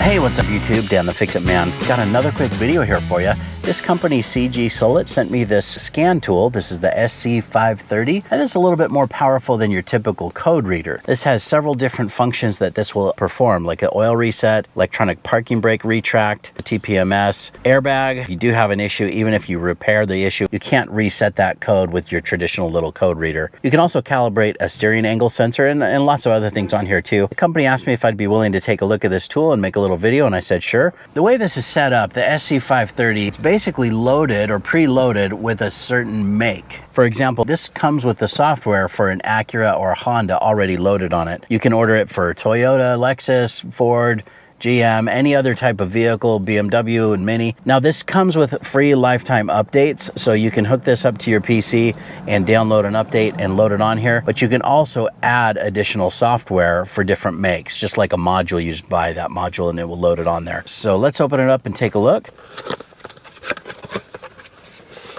Hey, what's up YouTube? Dan the Fix-It Man. Got another quick video here for you. This company CGSULIT sent me this scan tool. This is the SC530, and it's a little bit more powerful than your typical code reader. This has several different functions that this will perform, like an oil reset, electronic parking brake retract, a TPMS, airbag. If you do have an issue, even if you repair the issue, you can't reset that code with your traditional little code reader. You can also calibrate a steering angle sensor and lots of other things on here too. The company asked me if I'd be willing to take a look at this tool and make a little video, and I said sure. The way this is set up, the SC530, it's basically loaded or preloaded with a certain make. For example, this comes with the software for an Acura or a Honda already loaded on it. You can order it for Toyota, Lexus, Ford, GM, any other type of vehicle, BMW and Mini. Now this comes with free lifetime updates, so you can hook this up to your PC and download an update and load it on here, but you can also add additional software for different makes, just like a module. You just buy that module and it will load it on there. So let's open it up and take a look.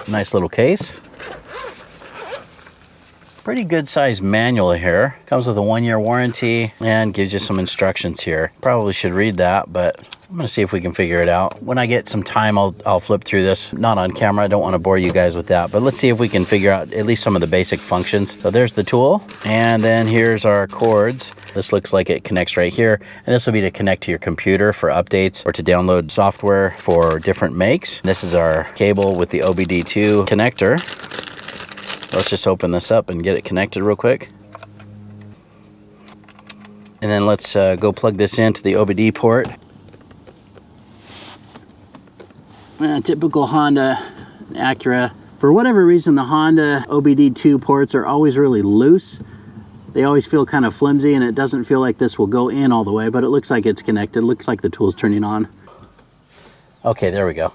Nice little case. Pretty good sized manual here. Comes with a 1-year warranty and gives you some instructions here. Probably should read that, but I'm gonna see if we can figure it out. When I get some time, I'll flip through this. Not on camera, I don't wanna bore you guys with that, but let's see if we can figure out at least some of the basic functions. So there's the tool, and then here's our cords. This looks like it connects right here, and this will be to connect to your computer for updates or to download software for different makes. This is our cable with the OBD2 connector. Let's just open this up and get it connected real quick. And then let's go plug this into the OBD port. Typical Honda, Acura. For whatever reason, the Honda OBD2 ports are always really loose. They always feel kind of flimsy, and it doesn't feel like this will go in all the way, but it looks like it's connected. It looks like the tool's turning on. Okay, there we go.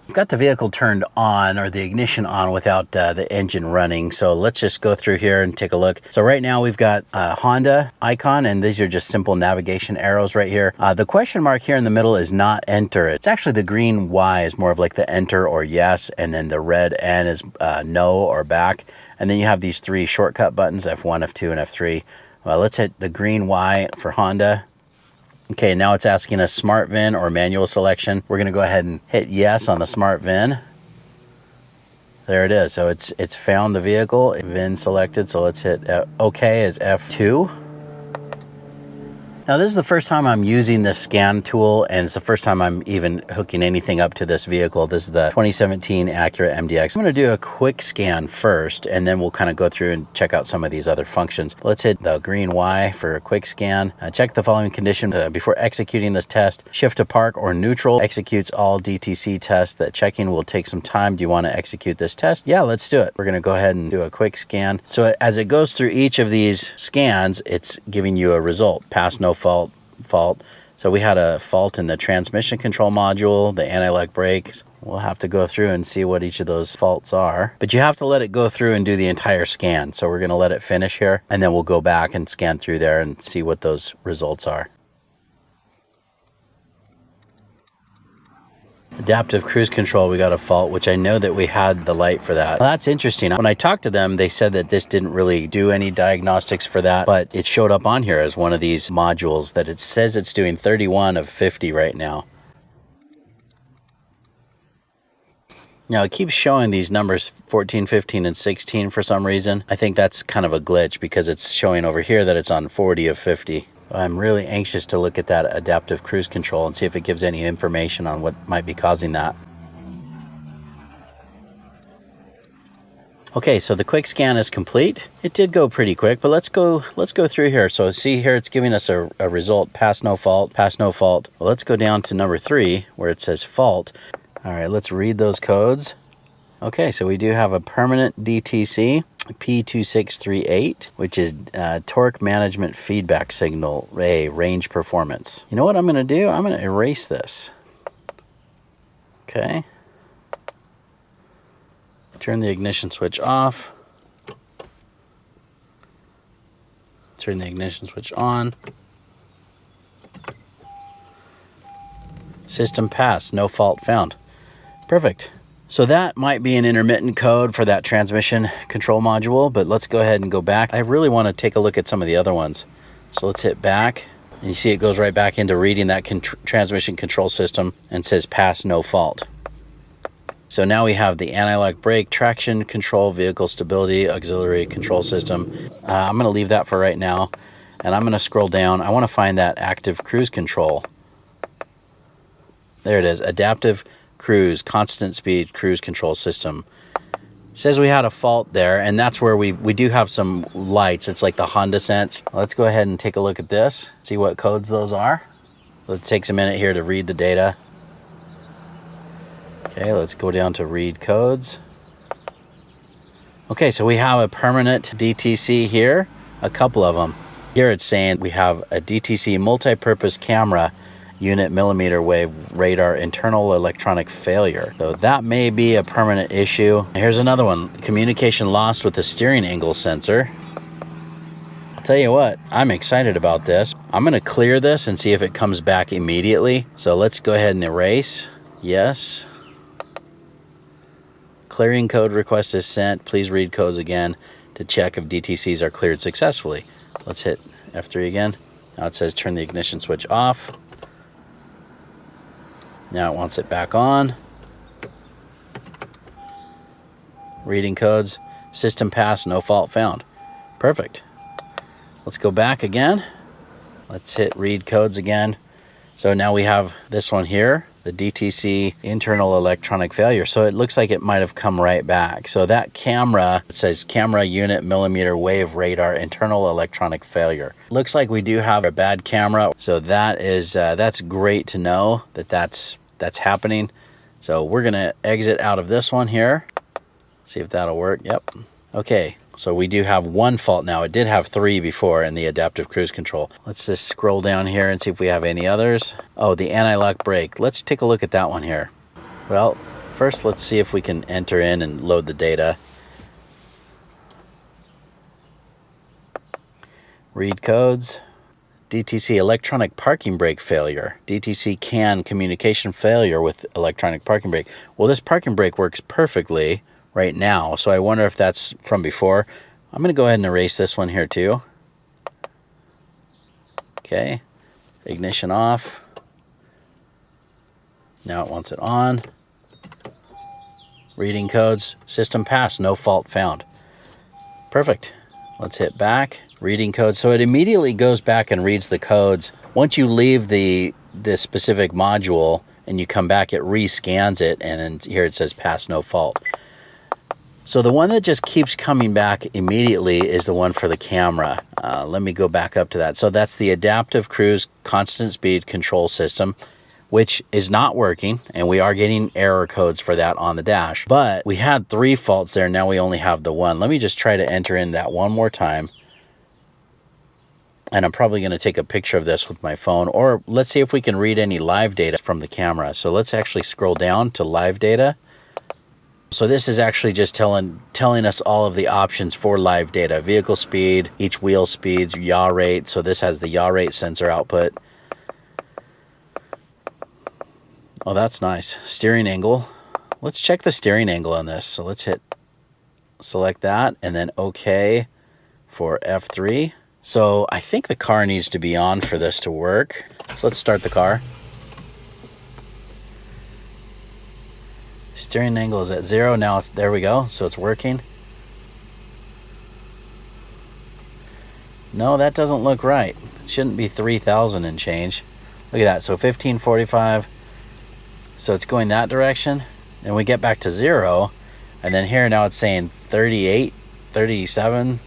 I've got the vehicle turned on, or the ignition on, without the engine running. So let's just go through here and take a look. So right now we've got a Honda icon, and these are just simple navigation arrows right here. The question mark here in the middle is not enter. It's actually the green Y is more of like the enter or yes, and then the red N is no or back. And then you have these three shortcut buttons, F1, F2, and F3. Let's hit the green Y for Honda. Okay, now it's asking us smart VIN or manual selection. We're gonna go ahead and hit yes on the smart VIN. There it is. So it's found the vehicle, VIN selected. So let's hit OK as F2. Now this is the first time I'm using this scan tool, and it's the first time I'm even hooking anything up to this vehicle. This is the 2017 ACURA MDX. I'm gonna do a quick scan first, and then we'll kind of go through and check out some of these other functions. Let's hit the green Y for a quick scan. Check the following condition before executing this test. Shift to park or neutral executes all DTC tests. That checking will take some time. Do you want to execute this test? Yeah, let's do it. We're gonna go ahead and do a quick scan. So as it goes through each of these scans, it's giving you a result. Pass, no fault. So we had a fault in the transmission control module, the anti-lock brakes. We'll have to go through and see what each of those faults are, but you have to let it go through and do the entire scan. So we're going to let it finish here, and then we'll go back and scan through there and see what those results are. Adaptive cruise control, we got a fault, which I know that we had the light for that. Well, that's interesting. When I talked to them, they said that this didn't really do any diagnostics for that, but it showed up on here as one of these modules that it says it's doing 31 of 50 right now. Now it keeps showing these numbers 14, 15, and 16 for some reason. I think that's kind of a glitch because it's showing over here that it's on 40 of 50. I'm really anxious to look at that adaptive cruise control and see if it gives any information on what might be causing that. Okay, so the quick scan is complete. It did go pretty quick, but let's go through here. So see here, it's giving us a result, pass, no fault, pass, no fault. Well, let's go down to number 3 where it says fault. All right, let's read those codes. Okay, so we do have a permanent DTC. P2638, which is torque management feedback signal, range performance. You know what I'm going to do? I'm going to erase this. Okay. Turn the ignition switch off. Turn the ignition switch on. System pass, no fault found. Perfect. So that might be an intermittent code for that transmission control module, but let's go ahead and go back. I really want to take a look at some of the other ones. So let's hit back. And you see it goes right back into reading that transmission control system and says pass, no fault. So now we have the anti-lock brake, traction control, vehicle stability, auxiliary control system. I'm going to leave that for right now. And I'm going to scroll down. I want to find that active cruise control. There it is, adaptive cruise, constant speed cruise control system. It says we had a fault there, and that's where we do have some lights. It's like the Honda Sense. Let's go ahead and take a look at this, see what codes those are. It takes a minute here to read the data. Okay, let's go down to read codes. Okay, so we have a permanent DTC here, a couple of them. Here it's saying we have a DTC multi-purpose camera unit millimeter wave radar internal electronic failure. So that may be a permanent issue. Here's another one, communication lost with the steering angle sensor. I'll tell you what, I'm excited about this. I'm gonna clear this and see if it comes back immediately. So let's go ahead and erase, yes. Clearing code request is sent. Please read codes again to check if DTCs are cleared successfully. Let's hit F3 again. Now it says turn the ignition switch off. Now it wants it back on. Reading codes. System pass, no fault found. Perfect. Let's go back again. Let's hit read codes again. So now we have this one here, the DTC internal electronic failure. So it looks like it might have come right back. So that camera, it says camera unit millimeter wave radar internal electronic failure. Looks like we do have a bad camera. So that is that's great to know that that's happening. So we're gonna exit out of this one here. See if that'll work. Yep. Okay. So we do have one fault now. It did have 3 before in the adaptive cruise control. Let's just scroll down here and see if we have any others. Oh, the anti-lock brake. Let's take a look at that one here. Well, first let's see if we can enter in and load the data. Read codes. DTC electronic parking brake failure. DTC CAN communication failure with electronic parking brake. Well, this parking brake works perfectly right now, so I wonder if that's from before. I'm going to go ahead and erase this one here too. Okay, ignition off. Now it wants it on. Reading codes, system pass, no fault found. Perfect. Let's hit back. Reading codes. So it immediately goes back and reads the codes. Once you leave this specific module and you come back, it rescans it, and then here it says pass, no fault. So the one that just keeps coming back immediately is the one for the camera. Let me go back up to that. So that's the adaptive cruise constant speed control system, which is not working, and we are getting error codes for that on the dash. But we had 3 faults there, now we only have the one. Let me just try to enter in that one more time. And I'm probably gonna take a picture of this with my phone, or let's see if we can read any live data from the camera. So let's actually scroll down to live data. So this is actually just telling us all of the options for live data. Vehicle speed, each wheel speeds, yaw rate. So this has the yaw rate sensor output. Oh, that's nice. Steering angle. Let's check the steering angle on this. So let's select that and then OK for F3. So I think the car needs to be on for this to work. So let's start the car. Steering angle is at 0. Now it's, there we go. So it's working. No, that doesn't look right. It shouldn't be 3,000 and change. Look at that. So 1545. So it's going that direction. Then we get back to 0. And then here now it's saying 38, 37,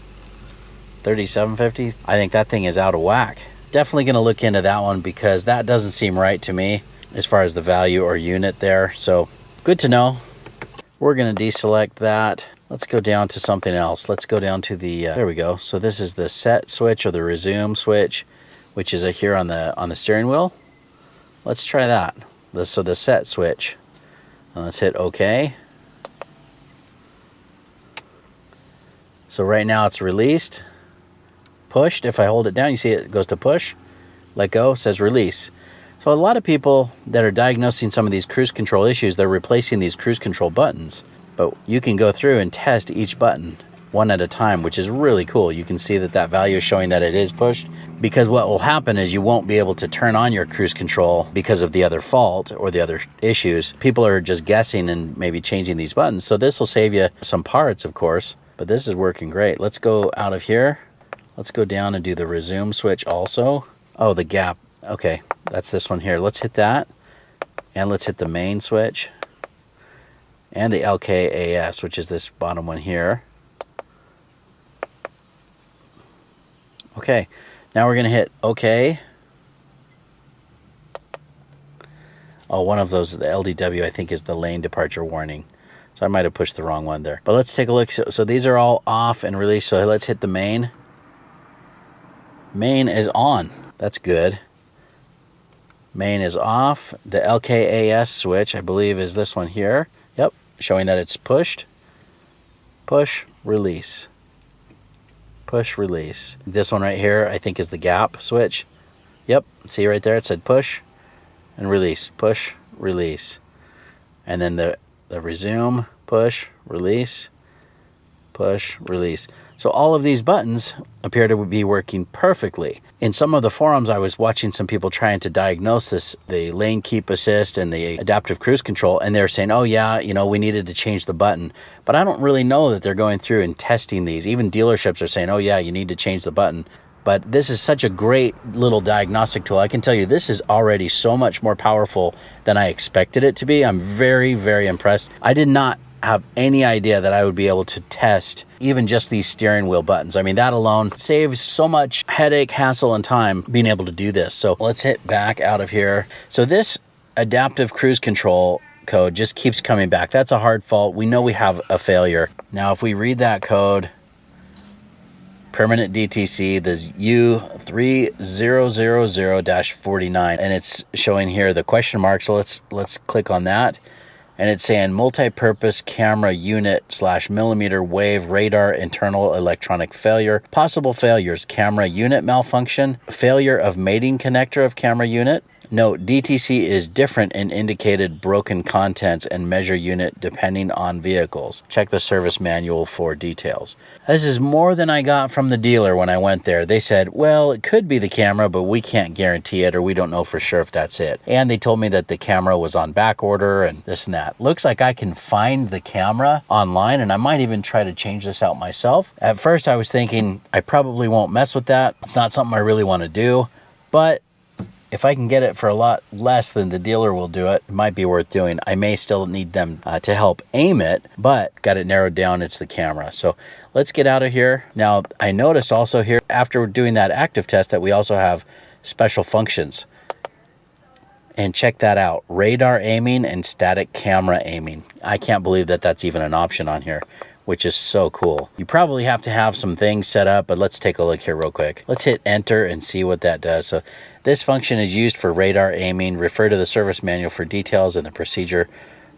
3750. I think that thing is out of whack. Definitely going to look into that one because that doesn't seem right to me as far as the value or unit there. So good to know. We're going to deselect that. Let's go down to something else. Let's go down to the, there we go. So this is the set switch or the resume switch, which is here on the steering wheel. Let's try that. So the set switch. And let's hit OK. So right now it's released. Pushed. If I hold it down, you see it goes to push. Let go, says release. So a lot of people that are diagnosing some of these cruise control issues, they're replacing these cruise control buttons. But you can go through and test each button one at a time, which is really cool. You can see that that value is showing that it is pushed, because what will happen is you won't be able to turn on your cruise control because of the other fault or the other issues. People are just guessing and maybe changing these buttons. So this will save you some parts, of course, but this is working great. Let's go out of here. Let's go down and do the resume switch also. Oh, the gap. Okay, that's this one here. Let's hit that, and let's hit the main switch and the LKAS, which is this bottom one here. Okay, now we're gonna hit OK. Oh, one of those, the LDW, I think is the lane departure warning. So I might have pushed the wrong one there. But let's take a look. So these are all off and released. So let's hit the main. Main is on. That's good. Main is off. The LKAS switch, I believe, is this one here. Yep, showing that it's pushed. Push, release. Push, release. This one right here, I think, is the gap switch. Yep, see right there, it said push and release. Push, release. And then the resume, push, release, push, release. So all of these buttons appear to be working perfectly. In some of the forums, I was watching some people trying to diagnose this, the lane keep assist and the adaptive cruise control, and they're saying, oh yeah, you know, we needed to change the button. But I don't really know that they're going through and testing these. Even dealerships are saying, oh yeah, you need to change the button. But this is such a great little diagnostic tool. I can tell you this is already so much more powerful than I expected it to be. I'm very, very impressed. I did not have any idea that I would be able to test even just these steering wheel buttons. I mean, that alone saves so much headache, hassle, and time being able to do this. So let's hit back out of here. So this adaptive cruise control code just keeps coming back. That's a hard fault. We know we have a failure. Now, if we read that code, permanent DTC, there's U3000-49, and it's showing here the question mark. So let's click on that. And it's saying multi-purpose camera unit / millimeter wave radar internal electronic failure. Possible failures: camera unit malfunction, failure of mating connector of camera unit. Note, DTC is different in indicated broken contents and measure unit depending on vehicles. Check the service manual for details. This is more than I got from the dealer when I went there. They said, well, it could be the camera, but we can't guarantee it, or we don't know for sure if that's it. And they told me that the camera was on back order and this and that. Looks like I can find the camera online, and I might even try to change this out myself. At first I was thinking I probably won't mess with that. It's not something I really want to do, but if I can get it for a lot less than the dealer will do it, it might be worth doing. I may still need them to help aim it, but got it narrowed down, it's the camera. So let's get out of here. Now, I noticed also here, after doing that active test, that we also have special functions. And check that out, radar aiming and static camera aiming. I can't believe that that's even an option on here, which is so cool. You probably have to have some things set up, but let's take a look here real quick. Let's hit enter and see what that does. So this function is used for radar aiming. Refer to the service manual for details and the procedure.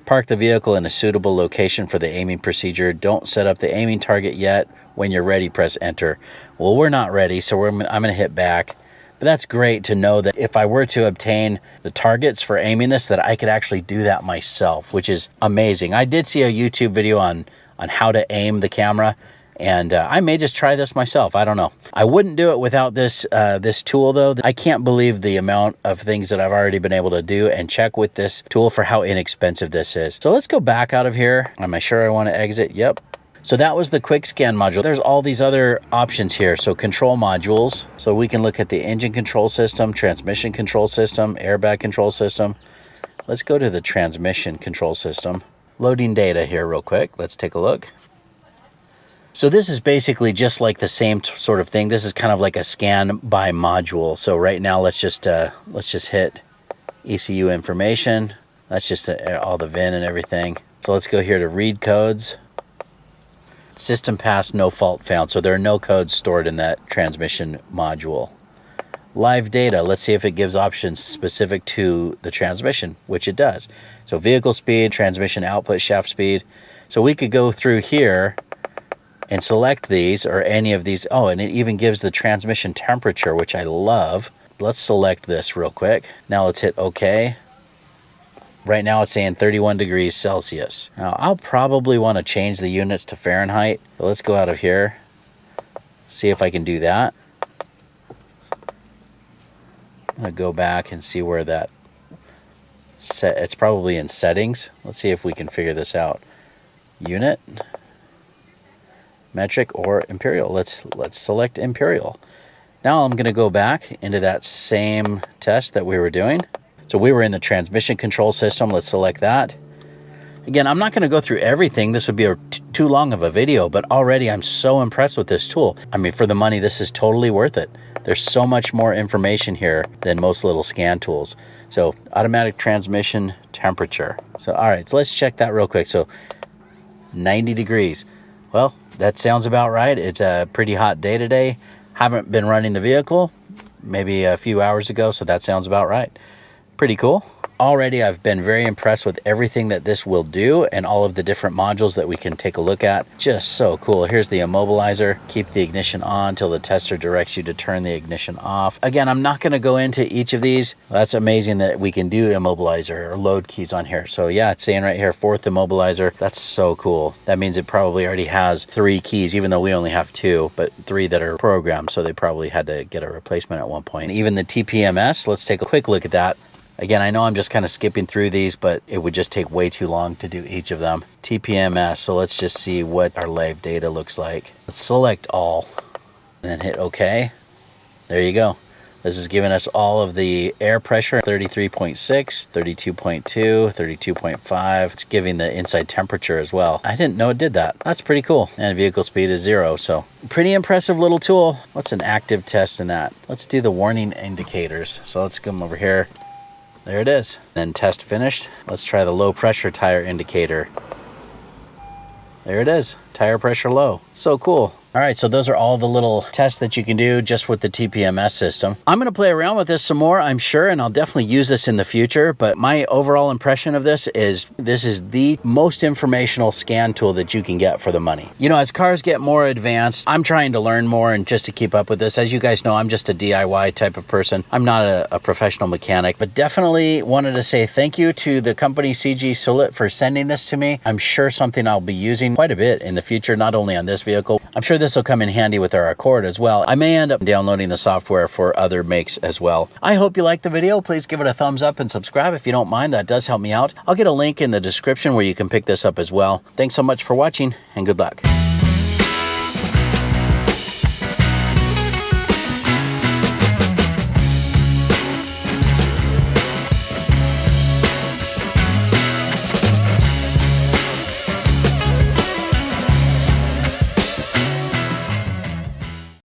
Park the vehicle in a suitable location for the aiming procedure. Don't set up the aiming target yet. When you're ready, press enter. Well, we're not ready, so I'm gonna hit back. But that's great to know that if I were to obtain the targets for aiming this, that I could actually do that myself, which is amazing. I did see a YouTube video on how to aim the camera, and I may just try this myself. I don't know. I wouldn't do it without this this tool though. I can't believe the amount of things that I've already been able to do and check with this tool for how inexpensive this is. So let's go back out of here. Am I sure I want to exit? Yep. So that was the quick scan module. There's all these other options here. So control modules. So we can look at the engine control system, transmission control system, airbag control system. Let's go to the transmission control system. Loading data here real quick. Let's take a look. So this is basically just like the same sort of thing. This is kind of like a scan by module. So right now let's just hit ECU information. That's just all the VIN and everything. So let's go here to read codes. System pass, no fault found. So there are no codes stored in that transmission module. Live data, let's see if it gives options specific to the transmission, which it does. So vehicle speed, transmission output, shaft speed. So we could go through here and select these or any of these. Oh, and it even gives the transmission temperature, which I love. Let's select this real quick. Now let's hit OK. Right now it's saying 31 degrees Celsius. Now I'll probably want to change the units to Fahrenheit. So let's go out of here, see if I can do that. I'm gonna go back and see where that set, it's probably in settings. Let's see if we can figure this out. Unit, metric, or imperial. Let's select imperial. Now I'm gonna go back into that same test that we were doing. So we were in the transmission control system. Let's select that. Again, I'm not gonna go through everything. This would be too long of a video, but already I'm so impressed with this tool. I mean, for the money, this is totally worth it. There's so much more information here than most little scan tools. So automatic transmission temperature. So, all right, so let's check that real quick. So 90 degrees. Well, that sounds about right. It's a pretty hot day today. Haven't been running the vehicle, maybe a few hours ago, so that sounds about right. Pretty cool. Already I've been very impressed with everything that this will do and all of the different modules that we can take a look at. Just so cool. Here's the immobilizer. Keep the ignition on till the tester directs you to turn the ignition off. Again, I'm not going to go into each of these. That's amazing that we can do immobilizer or load keys on here. So yeah, it's saying right here, 4th immobilizer. That's so cool. That means it probably already has 3 keys, even though we only have 2, but 3 that are programmed. So they probably had to get a replacement at one point. Even the TPMS, let's take a quick look at that. Again, I know I'm just kind of skipping through these, but it would just take way too long to do each of them. TPMS, so let's just see what our live data looks like. Let's select all and then hit OK. There you go. This is giving us all of the air pressure, 33.6, 32.2, 32.5. It's giving the inside temperature as well. I didn't know it did that. That's pretty cool. And vehicle speed is 0, so pretty impressive little tool. What's an active test in that? Let's do the warning indicators. So let's come over here. There it is. Then test finished. Let's try the low pressure tire indicator. There it is. Tire pressure low. So cool. All right, so those are all the little tests that you can do just with the TPMS system. I'm gonna play around with this some more, I'm sure, and I'll definitely use this in the future, but my overall impression of this is the most informational scan tool that you can get for the money. You know, as cars get more advanced, I'm trying to learn more and just to keep up with this. As you guys know, I'm just a DIY type of person. I'm not a professional mechanic, but definitely wanted to say thank you to the company CGSULIT for sending this to me. I'm sure something I'll be using quite a bit in the future, not only on this vehicle. I'm sure this will come in handy with our ACURA as well. I may end up downloading the software for other makes as well. I hope you liked the video. Please give it a thumbs up and subscribe if you don't mind. That does help me out. I'll get a link in the description where you can pick this up as well. Thanks so much for watching and good luck.